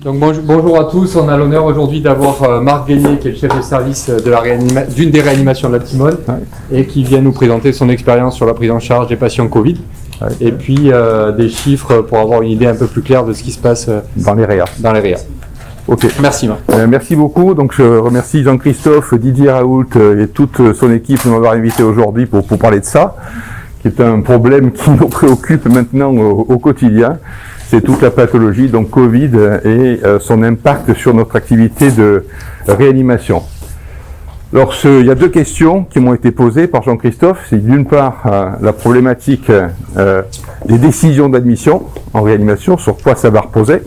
Donc bonjour à tous, on a l'honneur aujourd'hui d'avoir Marc Gaigné qui est le chef de service de d'une des réanimations de la Timone et qui vient nous présenter son expérience sur la prise en charge des patients Covid et puis des chiffres pour avoir une idée un peu plus claire de ce qui se passe dans les réa. Ok, merci Marc. Merci beaucoup, donc je remercie Jean-Christophe, Didier Raoult et toute son équipe de m'avoir invité aujourd'hui pour parler de ça, qui est un problème qui nous préoccupe maintenant au quotidien. C'est toute la pathologie, donc Covid, et son impact sur notre activité de réanimation. Alors, il y a deux questions qui m'ont été posées par Jean-Christophe. C'est d'une part la problématique des décisions d'admission en réanimation, sur quoi ça va reposer.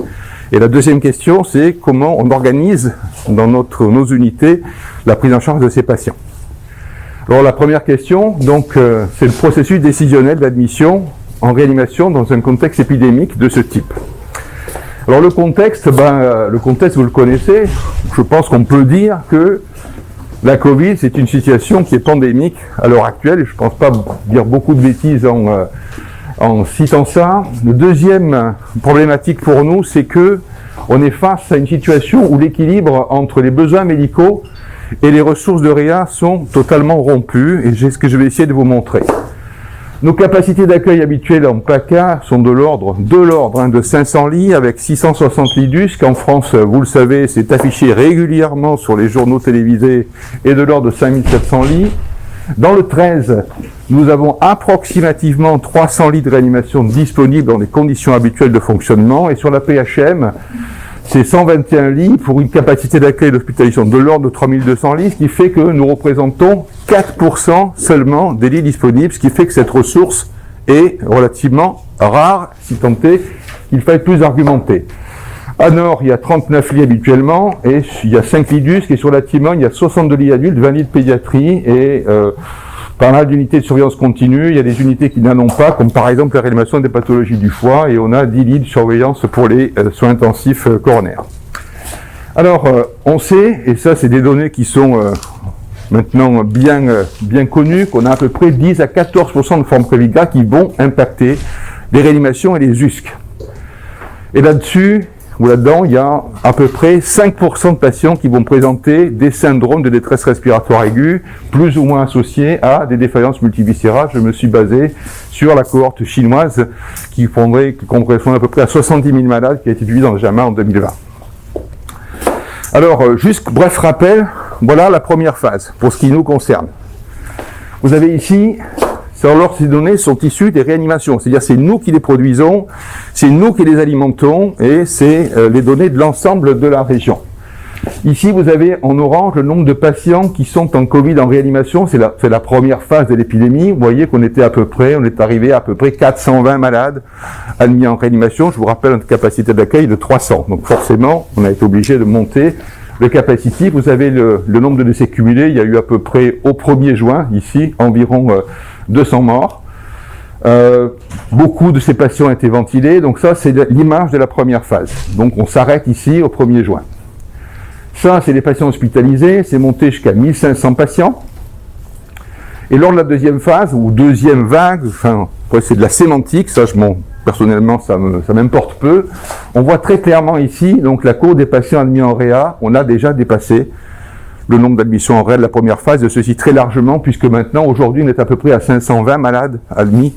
Et la deuxième question, c'est comment on organise dans nos unités la prise en charge de ces patients. Alors, la première question, donc, c'est le processus décisionnel d'admission en réanimation dans un contexte épidémique de ce type. Alors le contexte, vous le connaissez. Je pense qu'on peut dire que la Covid, c'est une situation qui est pandémique à l'heure actuelle, et je ne pense pas dire beaucoup de bêtises en citant ça. Le deuxième problématique pour nous, c'est que on est face à une situation où l'équilibre entre les besoins médicaux et les ressources de réa sont totalement rompus, et c'est ce que je vais essayer de vous montrer. Nos capacités d'accueil habituelles en PACA sont de l'ordre de 500 lits avec 660 lits d'USC. En France, vous le savez, c'est affiché régulièrement sur les journaux télévisés et de l'ordre de 5700 lits. Dans le 13, nous avons approximativement 300 lits de réanimation disponibles dans les conditions habituelles de fonctionnement. Et sur la PHM, c'est 121 lits pour une capacité d'accueil d'hospitalisation de l'ordre de 3200 lits, ce qui fait que nous représentons 4% seulement des lits disponibles, ce qui fait que cette ressource est relativement rare, si tant est qu'il faille plus argumenter. À Nord, il y a 39 lits habituellement, et il y a 5 lits d'USC, et sur la Timone, il y a 62 lits adultes, 20 lits de pédiatrie, et pas mal d'unités de surveillance continue. Il y a des unités qui n'en ont pas, comme par exemple la réanimation des pathologies du foie, et on a 10 lits de surveillance pour les soins intensifs coronaires. Alors, on sait, et ça c'est des données qui sont maintenant bien connues, qu'on a à peu près 10 à 14% de formes Covid qui vont impacter les réanimations et les USC. Et là-dedans, il y a à peu près 5% de patients qui vont présenter des syndromes de détresse respiratoire aiguë, plus ou moins associés à des défaillances multiviscérales. Je me suis basé sur la cohorte chinoise qui correspond à peu près à 70 000 malades qui a été étudiée dans le JAMA en 2020. Alors, juste bref rappel, voilà la première phase pour ce qui nous concerne. Vous avez ici... Alors, ces données sont issues des réanimations, c'est-à-dire c'est nous qui les produisons, c'est nous qui les alimentons, et c'est les données de l'ensemble de la région. Ici, vous avez en orange le nombre de patients qui sont en Covid en réanimation, c'est la première phase de l'épidémie. Vous voyez qu'on est arrivé à peu près 420 malades admis en réanimation. Je vous rappelle notre capacité d'accueil de 300, donc forcément, on a été obligé de monter le capacity. Vous avez le nombre de décès cumulés, il y a eu à peu près au 1er juin, ici, environ 200 morts. Beaucoup de ces patients ont été ventilés, donc ça c'est l'image de la première phase. Donc on s'arrête ici au 1er juin. Ça c'est les patients hospitalisés, c'est monté jusqu'à 1500 patients. Et lors de la deuxième phase, ou deuxième vague, c'est de la sémantique, ça personnellement ça m'importe peu. On voit très clairement ici, donc la courbe des patients admis en réa, on a déjà dépassé le nombre d'admissions en réa de la première phase, de ceci très largement, puisque maintenant, aujourd'hui, on est à peu près à 520 malades admis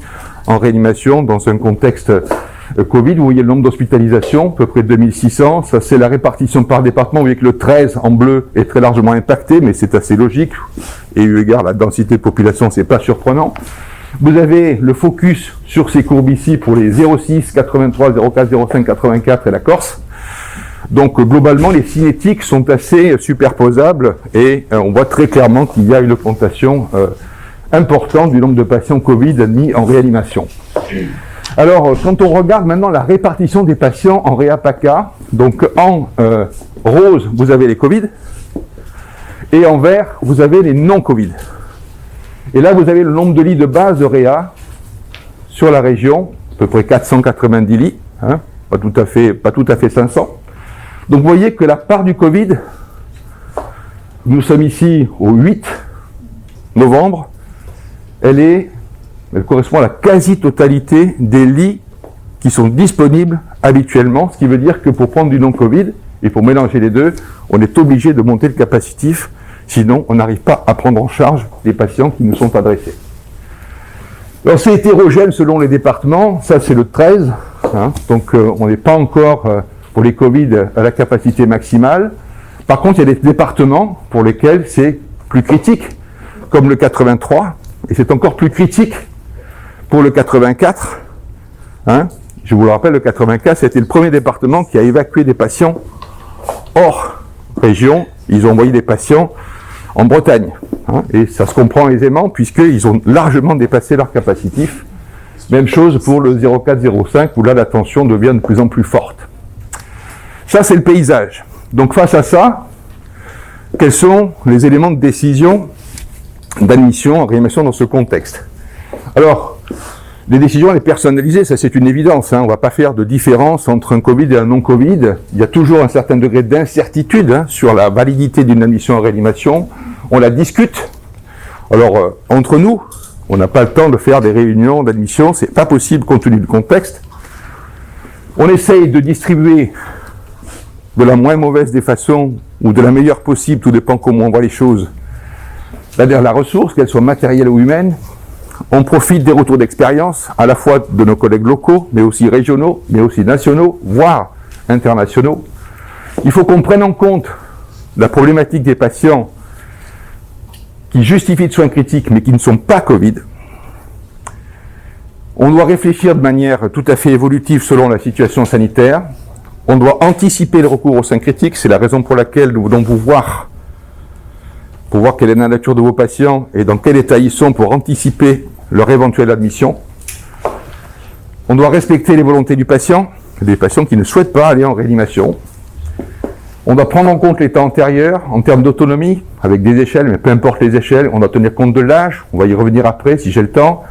en réanimation dans un contexte Covid. Vous voyez le nombre d'hospitalisations, à peu près 2600. Ça, c'est la répartition par département. Vous voyez que le 13 en bleu est très largement impacté, mais c'est assez logique. Et eu égard à la densité de population, c'est pas surprenant. Vous avez le focus sur ces courbes ici pour les 06, 83, 04, 05, 84 et la Corse. Donc globalement, les cinétiques sont assez superposables et on voit très clairement qu'il y a une augmentation importante du nombre de patients Covid admis en réanimation. Alors, quand on regarde maintenant la répartition des patients en réa-PACA, donc en rose, vous avez les Covid, et en vert, vous avez les non-Covid. Et là, vous avez le nombre de lits de base de réa sur la région, à peu près 490 lits, pas tout à fait 500. Donc vous voyez que la part du Covid, nous sommes ici au 8 novembre, elle correspond à la quasi-totalité des lits qui sont disponibles habituellement, ce qui veut dire que pour prendre du non-Covid et pour mélanger les deux, on est obligé de monter le capacitif, sinon on n'arrive pas à prendre en charge les patients qui nous sont adressés. Alors c'est hétérogène selon les départements, ça c'est le 13, donc on n'est pas encore pour les Covid à la capacité maximale. Par contre, il y a des départements pour lesquels c'est plus critique, comme le 83, et c'est encore plus critique pour le 84. Je vous le rappelle, le 84, c'était le premier département qui a évacué des patients hors région. Ils ont envoyé des patients en Bretagne. Et ça se comprend aisément puisqu'ils ont largement dépassé leur capacitif. Même chose pour le 04-05 où là la tension devient de plus en plus forte. Ça c'est le paysage. Donc face à ça, quels sont les éléments de décision d'admission en réanimation dans ce contexte? Alors, les décisions, elles sont personnalisées, ça c'est une évidence. On ne va pas faire de différence entre un Covid et un non-Covid. Il y a toujours un certain degré d'incertitude sur la validité d'une admission en réanimation. On la discute. Alors, entre nous, on n'a pas le temps de faire des réunions d'admission, c'est pas possible compte tenu du contexte. On essaye de distribuer de la moins mauvaise des façons ou de la meilleure possible, tout dépend comment on voit les choses, c'est-à-dire la ressource, qu'elle soit matérielle ou humaine. On profite des retours d'expérience, à la fois de nos collègues locaux, mais aussi régionaux, mais aussi nationaux, voire internationaux. Il faut qu'on prenne en compte la problématique des patients qui justifient de soins critiques, mais qui ne sont pas Covid. On doit réfléchir de manière tout à fait évolutive selon la situation sanitaire. On doit anticiper le recours aux soins critiques, c'est la raison pour laquelle nous voulons vous voir, pour voir quelle est la nature de vos patients et dans quel état ils sont pour anticiper leur éventuelle admission. On doit respecter les volontés du patient, des patients qui ne souhaitent pas aller en réanimation. On doit prendre en compte l'état antérieur en termes d'autonomie, avec des échelles, mais peu importe les échelles, on doit tenir compte de l'âge, on va y revenir après si j'ai le temps.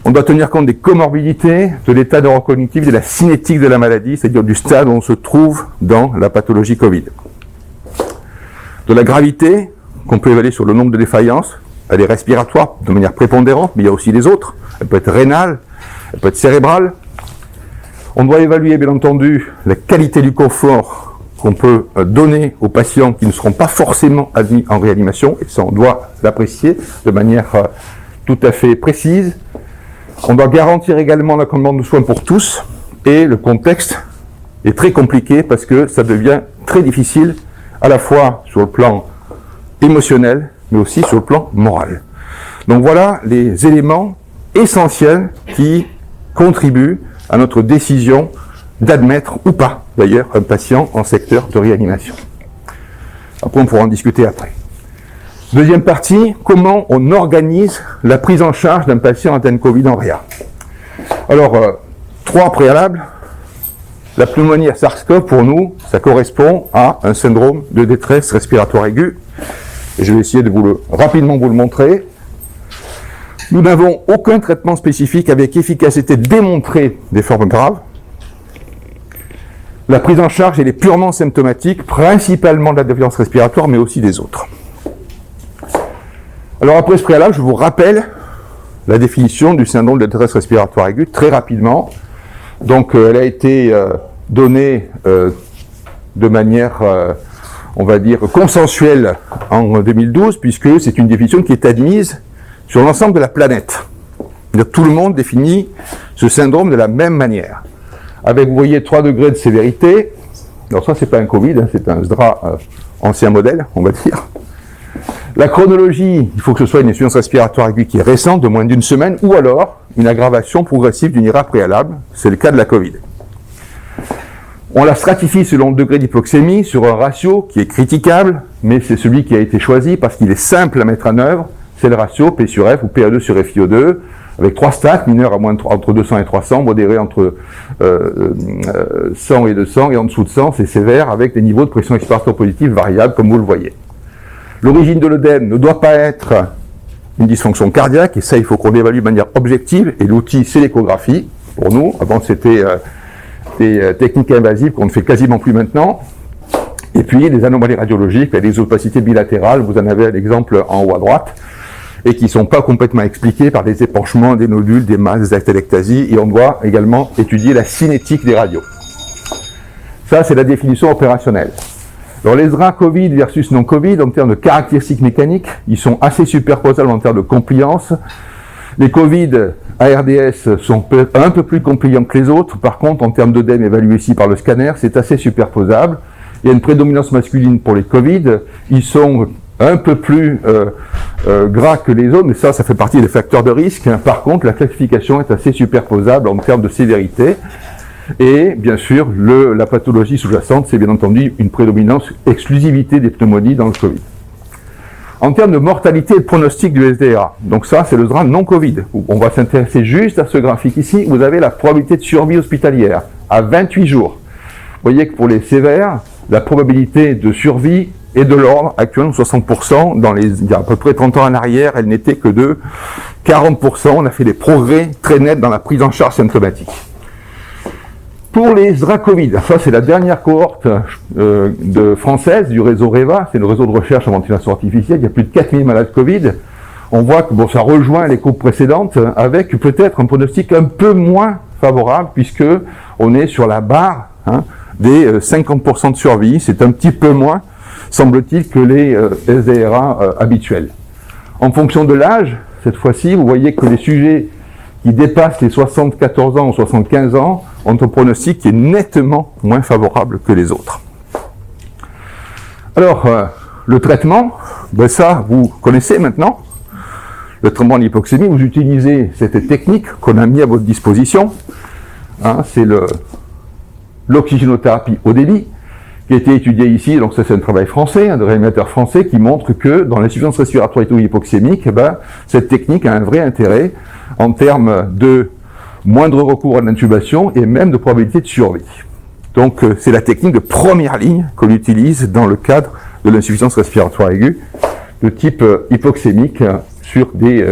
On doit tenir compte des comorbidités, de l'état neurocognitif, de la cinétique de la maladie, c'est-à-dire du stade où on se trouve dans la pathologie Covid. De la gravité, qu'on peut évaluer sur le nombre de défaillances, elle est respiratoire de manière prépondérante, mais il y a aussi les autres. Elle peut être rénale, elle peut être cérébrale. On doit évaluer, bien entendu, la qualité du confort qu'on peut donner aux patients qui ne seront pas forcément admis en réanimation, et ça on doit l'apprécier de manière tout à fait précise. On doit garantir également l'accompagnement de soins pour tous, et le contexte est très compliqué parce que ça devient très difficile, à la fois sur le plan émotionnel, mais aussi sur le plan moral. Donc voilà les éléments essentiels qui contribuent à notre décision d'admettre ou pas, d'ailleurs, un patient en secteur de réanimation. Après, on pourra en discuter après. Deuxième partie, comment on organise la prise en charge d'un patient atteint de Covid en réa. Alors, 3 préalables. La pneumonie à SARS-CoV, pour nous, ça correspond à un syndrome de détresse respiratoire aiguë. Et je vais essayer de rapidement vous le montrer. Nous n'avons aucun traitement spécifique avec efficacité démontrée des formes graves. La prise en charge, elle est purement symptomatique, principalement de la déficience respiratoire, mais aussi des autres. Alors après ce préalable, je vous rappelle la définition du syndrome de détresse respiratoire aiguë, très rapidement. Donc elle a été donnée de manière, on va dire, consensuelle en 2012, puisque c'est une définition qui est admise sur l'ensemble de la planète. Tout le monde définit ce syndrome de la même manière. Avec, vous voyez, 3 degrés de sévérité. Alors ça, c'est pas un Covid, c'est un SDRA ancien modèle, on va dire. La chronologie, il faut que ce soit une insuffisance respiratoire aiguë qui est récente, de moins d'une semaine, ou alors une aggravation progressive d'une IRA préalable. C'est le cas de la Covid. On la stratifie selon le degré d'hypoxémie sur un ratio qui est critiquable, mais c'est celui qui a été choisi parce qu'il est simple à mettre en œuvre. C'est le ratio P sur F ou PA2 sur FiO2, avec 3 stats, mineur à entre 200 et 300, modéré entre 100 et 200, et en dessous de 100, c'est sévère, avec des niveaux de pression expiratoire positive variables, comme vous le voyez. L'origine de l'œdème ne doit pas être une dysfonction cardiaque, et ça, il faut qu'on l'évalue de manière objective, et l'outil, c'est l'échographie, pour nous. Avant, c'était des techniques invasives qu'on ne fait quasiment plus maintenant. Et puis, les anomalies radiologiques, les opacités bilatérales, vous en avez l'exemple en haut à droite. et qui ne sont pas complètement expliqués par des épanchements, des nodules, des masses, des atelectasies, et on doit également étudier la cinétique des radios. Ça, c'est la définition opérationnelle. Alors les draps Covid versus non-Covid, en termes de caractéristiques mécaniques, ils sont assez superposables en termes de compliance. Les Covid ARDS sont un peu plus compliants que les autres. Par contre, en termes d'œdème évalué ici par le scanner, c'est assez superposable. Il y a une prédominance masculine pour les Covid. Ils sont un peu plus gras que les autres, mais ça fait partie des facteurs de risque. Par contre, la classification est assez superposable en termes de sévérité. Et bien sûr, la pathologie sous-jacente, c'est bien entendu une prédominance, exclusivité des pneumonies dans le Covid. En termes de mortalité et de pronostic du SDRA, donc ça, c'est le drap non-Covid. On va s'intéresser juste à ce graphique ici. Vous avez la probabilité de survie hospitalière à 28 jours. Vous voyez que pour les sévères, la probabilité de survie est de l'ordre, actuellement 60%. Il y a à peu près 30 ans en arrière, elle n'était que de 40%. On a fait des progrès très nets dans la prise en charge symptomatique. Pour les draps Covid, ça c'est la dernière cohorte française du réseau REVA, c'est le réseau de recherche en ventilation artificielle, il y a plus de 4000 malades Covid. On voit que ça rejoint les courbes précédentes avec peut-être un pronostic un peu moins favorable puisque on est sur la barre des 50% de survie, c'est un petit peu moins, semble-t-il, que les SDRA habituels. En fonction de l'âge, cette fois-ci, vous voyez que les sujets qui dépassent les 74 ans ou 75 ans ont un pronostic qui est nettement moins favorable que les autres. Alors, le traitement, ça, vous connaissez maintenant. Le traitement de l'hypoxémie, vous utilisez cette technique qu'on a mis à votre disposition. C'est l'oxygénothérapie haut débit, qui a été étudié ici, donc ça c'est un travail français, de réanimateur français, qui montre que dans l'insuffisance respiratoire hypoxémique, cette technique a un vrai intérêt en termes de moindre recours à l'intubation et même de probabilité de survie. Donc c'est la technique de première ligne qu'on utilise dans le cadre de l'insuffisance respiratoire aiguë de type hypoxémique sur des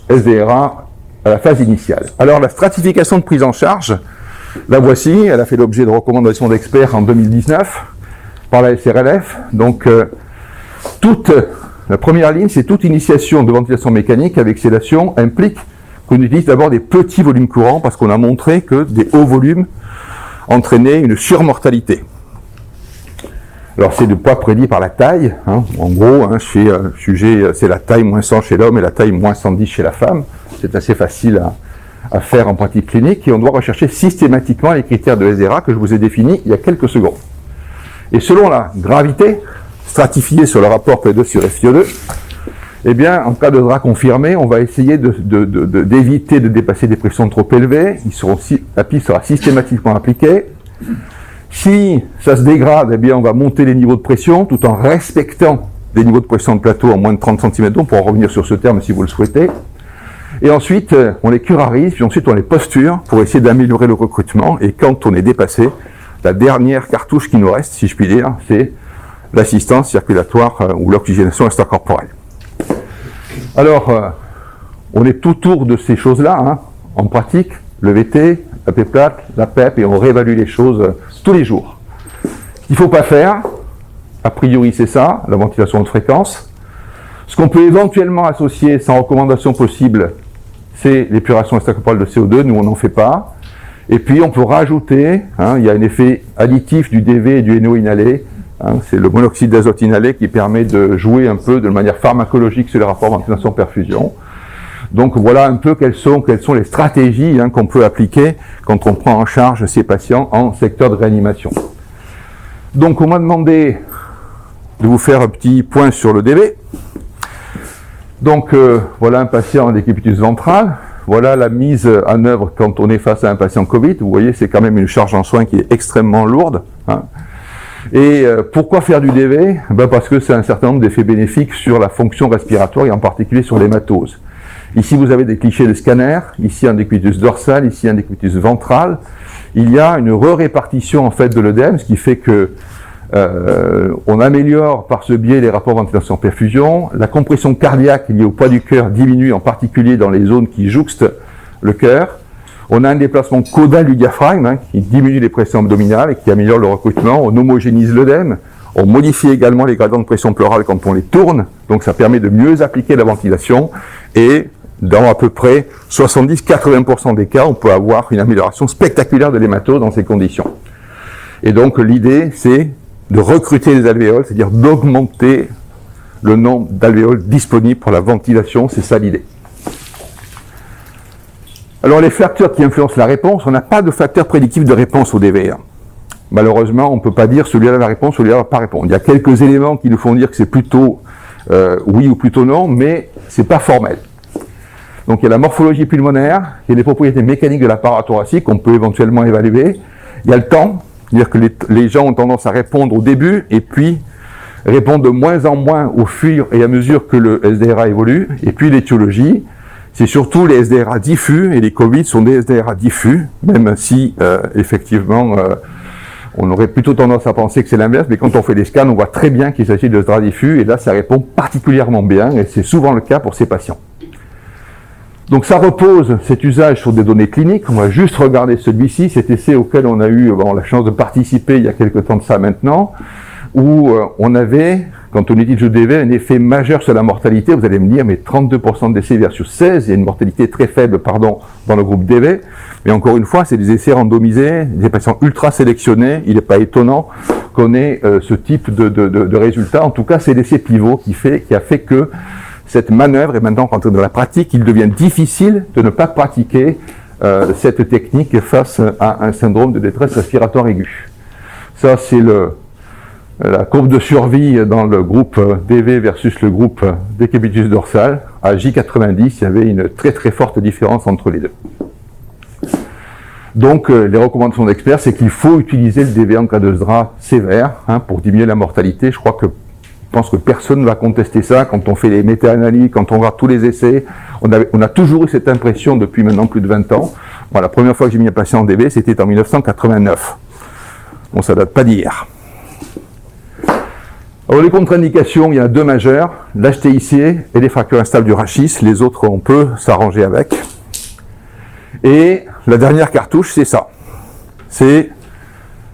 SDRA à la phase initiale. Alors la stratification de prise en charge, la voici, elle a fait l'objet de recommandations d'experts en 2019 par la SRLF. Donc toute la première ligne, c'est toute initiation de ventilation mécanique avec sédation implique qu'on utilise d'abord des petits volumes courants parce qu'on a montré que des hauts volumes entraînaient une surmortalité. Alors c'est le poids prédit par la taille, en gros, chez sujet, c'est la taille moins 100 chez l'homme et la taille moins 110 chez la femme. C'est assez facile à faire en pratique clinique et on doit rechercher systématiquement les critères de SDRA que je vous ai définis il y a quelques secondes. Et selon la gravité, stratifiée sur le rapport P2 sur FiO2, eh bien, en cas de drap confirmé, on va essayer d'éviter de dépasser des pressions trop élevées. La piste sera systématiquement appliquée. Si ça se dégrade, eh bien, on va monter les niveaux de pression tout en respectant des niveaux de pression de plateau en moins de 30 cm d'eau. On pourra revenir sur ce terme si vous le souhaitez. Et ensuite, on les curarise, puis ensuite on les posture pour essayer d'améliorer le recrutement. Et quand on est dépassé, la dernière cartouche qui nous reste, si je puis dire, c'est l'assistance circulatoire ou l'oxygénation extracorporelle. Alors, on est tout autour de ces choses-là, en pratique, le VT, la PEPLAT, la PEP, et on réévalue les choses tous les jours. Ce qu'il ne faut pas faire, a priori c'est ça, la ventilation de fréquence. Ce qu'on peut éventuellement associer, sans recommandation possible, c'est l'épuration extracorporelle de CO2, nous on n'en fait pas. Et puis on peut rajouter, il y a un effet additif du DV et du NO inhalé, c'est le monoxyde d'azote inhalé qui permet de jouer un peu de manière pharmacologique sur les rapports ventilation-perfusion. Donc voilà un peu quelles sont les stratégies qu'on peut appliquer quand on prend en charge ces patients en secteur de réanimation. Donc on m'a demandé de vous faire un petit point sur le DV. Donc voilà un patient d'équipitus ventrale. Voilà la mise en œuvre quand on est face à un patient Covid. Vous voyez, c'est quand même une charge en soins qui est extrêmement lourde. Et pourquoi faire du DV ? Parce que c'est un certain nombre d'effets bénéfiques sur la fonction respiratoire et en particulier sur l'hématose. Ici, vous avez des clichés de scanner, ici un décubitus dorsal, ici un décubitus ventral. Il y a une re-répartition en fait de l'œdème, ce qui fait que on améliore par ce biais les rapports ventilation-perfusion. La compression cardiaque liée au poids du cœur diminue, en particulier dans les zones qui jouxtent le cœur. On a un déplacement caudal du diaphragme qui diminue les pressions abdominales et qui améliore le recrutement. On homogénise l'œdème On modifie également les gradients de pression pleurale quand on les tourne, donc ça permet de mieux appliquer la ventilation, et dans à peu près 70-80% des cas, on peut avoir une amélioration spectaculaire de l'hématose dans ces conditions. Et donc l'idée, c'est de recruter les alvéoles, c'est-à-dire d'augmenter le nombre d'alvéoles disponibles pour la ventilation, c'est ça l'idée. Alors les facteurs qui influencent la réponse, on n'a pas de facteur prédictif de réponse au DVR. Malheureusement, on ne peut pas dire celui-là la réponse, celui-là va pas répondre. Il y a quelques éléments qui nous font dire que c'est plutôt oui ou plutôt non, mais c'est pas formel. Donc il y a la morphologie pulmonaire, il y a les propriétés mécaniques de l'appareil thoracique qu'on peut éventuellement évaluer. Il y a le temps, c'est-à-dire que les gens ont tendance à répondre au début et puis répondent de moins en moins au fur et à mesure que le SDRA évolue. Et puis l'étiologie, c'est surtout les SDRA diffus, et les Covid sont des SDRA diffus, même si effectivement on aurait plutôt tendance à penser que c'est l'inverse, mais quand on fait des scans, on voit très bien qu'il s'agit de SDRA diffus, et là ça répond particulièrement bien, et c'est souvent le cas pour ces patients. Donc ça repose cet usage sur des données cliniques. On va juste regarder celui-ci, cet essai auquel on a eu la chance de participer il y a quelques temps de ça maintenant, où on avait, quand on étudie le DV, un effet majeur sur la mortalité. Vous allez me dire, mais 32% de décès versus 16, il y a une mortalité très faible, dans le groupe DV. Mais encore une fois, c'est des essais randomisés, des patients ultra sélectionnés. Il n'est pas étonnant qu'on ait ce type de résultat. En tout cas, c'est l'essai pivot qui a fait que cette manœuvre est maintenant rentrée dans la pratique. Il devient difficile de ne pas pratiquer cette technique face à un syndrome de détresse respiratoire aiguë. Ça, c'est la courbe de survie dans le groupe DV versus le groupe décubitus dorsal. À J90, il y avait une très très forte différence entre les deux. Donc, les recommandations d'experts, c'est qu'il faut utiliser le DV en cas de SDRA sévère pour diminuer la mortalité. Je pense que personne ne va contester ça. Quand on fait les méta-analyses, quand on regarde tous les essais, on a toujours eu cette impression depuis maintenant plus de 20 ans. Bon, la première fois que j'ai mis un patient en DV, c'était en 1989. Bon, ça date pas d'hier. Alors les contre-indications, il y en a deux majeures, l'HTIC et les fractures instables du rachis. Les autres, on peut s'arranger avec. Et la dernière cartouche, c'est ça. C'est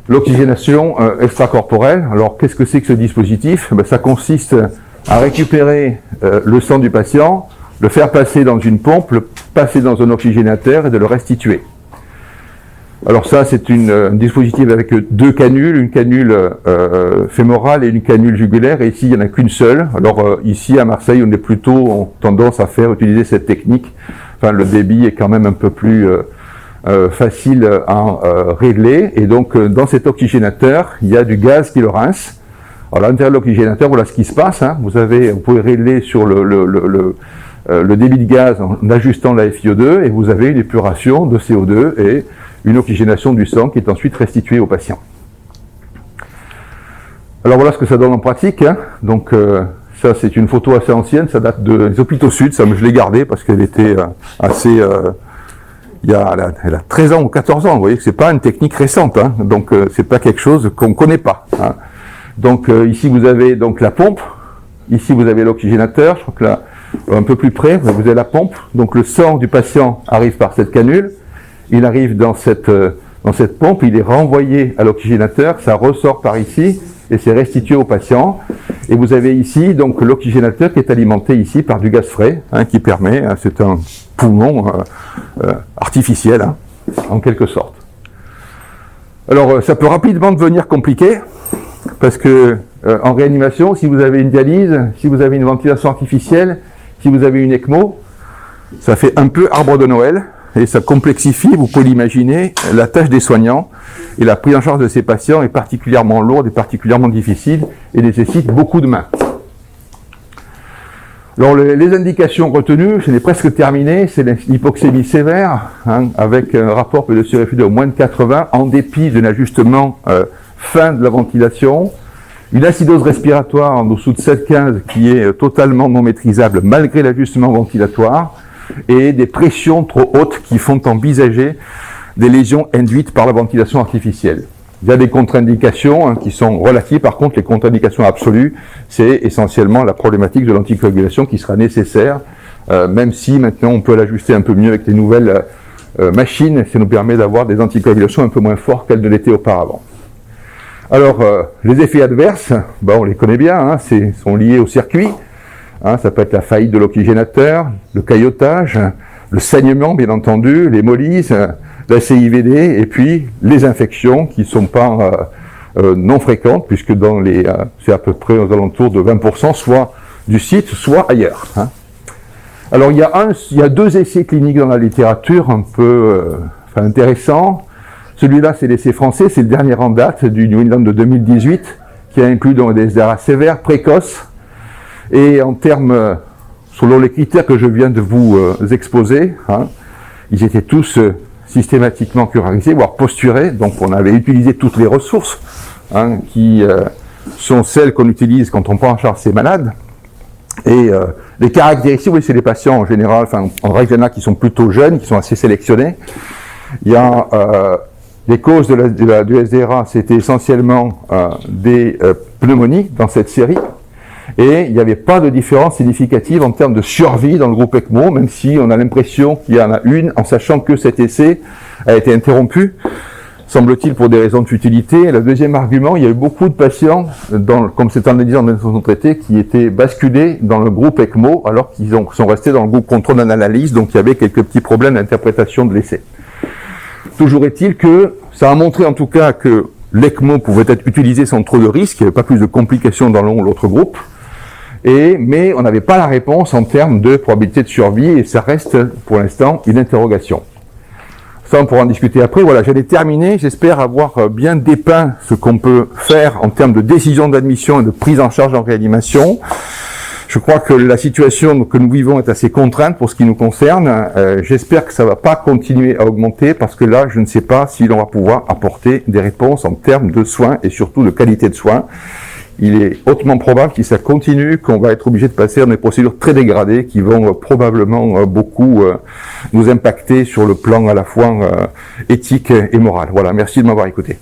l'oxygénation extracorporelle. Alors qu'est-ce que c'est que ce dispositif? Ça consiste à récupérer le sang du patient, le faire passer dans une pompe, le passer dans un oxygénateur et de le restituer. Alors ça, c'est un dispositif avec deux canules, une canule fémorale et une canule jugulaire, et ici, il n'y en a qu'une seule. Alors ici, à Marseille, on est plutôt en tendance à utiliser cette technique. Enfin, le débit est quand même un peu plus facile à régler, et donc dans cet oxygénateur, il y a du gaz qui le rince. Alors à l'intérieur de l'oxygénateur, voilà ce qui se passe. Vous pouvez régler sur le débit de gaz en ajustant la FiO2, et vous avez une épuration de CO2 et une oxygénation du sang qui est ensuite restituée au patient. Alors voilà ce que ça donne en pratique. Donc ça, c'est une photo assez ancienne, ça date des hôpitaux sud, ça, je l'ai gardée parce qu'elle était assez... elle a 13 ans ou 14 ans, vous voyez que c'est pas une technique récente, donc c'est pas quelque chose qu'on ne connaît pas. Donc ici vous avez donc la pompe, ici vous avez l'oxygénateur, je crois que là, un peu plus près, vous avez la pompe, donc le sang du patient arrive par cette canule, il arrive dans cette pompe, il est renvoyé à l'oxygénateur, ça ressort par ici, et c'est restitué au patient. Et vous avez ici donc l'oxygénateur qui est alimenté ici par du gaz frais, qui permet, c'est un poumon artificiel, en quelque sorte. Alors ça peut rapidement devenir compliqué, parce que en réanimation, si vous avez une dialyse, si vous avez une ventilation artificielle, si vous avez une ECMO, ça fait un peu arbre de Noël, et ça complexifie, vous pouvez l'imaginer, la tâche des soignants, et la prise en charge de ces patients est particulièrement lourde et particulièrement difficile, et nécessite beaucoup de mains. Alors les indications retenues, je l'ai presque terminé, c'est l'hypoxémie sévère, avec un rapport PE2 de moins de 80, en dépit d'un ajustement fin de la ventilation, une acidose respiratoire en dessous de 7,15 qui est totalement non maîtrisable malgré l'ajustement ventilatoire, et des pressions trop hautes qui font envisager des lésions induites par la ventilation artificielle. Il y a des contre-indications qui sont relatives, par contre les contre-indications absolues, c'est essentiellement la problématique de l'anticoagulation qui sera nécessaire, même si maintenant on peut l'ajuster un peu mieux avec les nouvelles machines, ça nous permet d'avoir des anticoagulations un peu moins fortes qu'elles ne l'étaient auparavant. Alors, les effets adverses, on les connaît bien, hein, sont liés au circuit. Hein, ça peut être la faillite de l'oxygénateur, le caillotage, le saignement, bien entendu, l'hémolyse, la CIVD, et puis les infections qui ne sont pas non fréquentes, puisque c'est à peu près aux alentours de 20%, soit du site, soit ailleurs. Hein. Alors, il y a 2 essais cliniques dans la littérature un peu intéressants. Celui-là, c'est l'essai français, c'est le dernier en date du New England de 2018, qui a inclus donc des SDRA sévères, précoces, et en termes, selon les critères que je viens de vous exposer, hein, ils étaient tous systématiquement curarisés, voire posturés, donc on avait utilisé toutes les ressources hein, qui sont celles qu'on utilise quand on prend en charge ces malades. Et les caractéristiques, oui, c'est des patients en général, en règle générale, qui sont plutôt jeunes, qui sont assez sélectionnés. Il y a les causes du SDRA, c'était essentiellement des pneumonies dans cette série. Et il n'y avait pas de différence significative en termes de survie dans le groupe ECMO, même si on a l'impression qu'il y en a une, en sachant que cet essai a été interrompu, semble-t-il pour des raisons de futilité. Le deuxième argument, il y a eu beaucoup de patients, comme c'est analysé dans notre traité, qui étaient basculés dans le groupe ECMO, alors qu'ils sont restés dans le groupe contrôle d'analyse, donc il y avait quelques petits problèmes d'interprétation de l'essai. Toujours est-il que ça a montré en tout cas que l'ECMO pouvait être utilisé sans trop de risques, il n'y avait pas plus de complications dans l'un ou l'autre groupe, mais on n'avait pas la réponse en termes de probabilité de survie, et ça reste pour l'instant une interrogation. Ça, on pourra en discuter après. Voilà, j'allais terminer. J'espère avoir bien dépeint ce qu'on peut faire en termes de décision d'admission et de prise en charge en réanimation. Je crois que la situation que nous vivons est assez contrainte pour ce qui nous concerne. J'espère que ça ne va pas continuer à augmenter parce que là, je ne sais pas si l'on va pouvoir apporter des réponses en termes de soins et surtout de qualité de soins. Il est hautement probable, si ça continue, qu'on va être obligé de passer dans des procédures très dégradées qui vont probablement beaucoup nous impacter sur le plan à la fois éthique et moral. Voilà, merci de m'avoir écouté.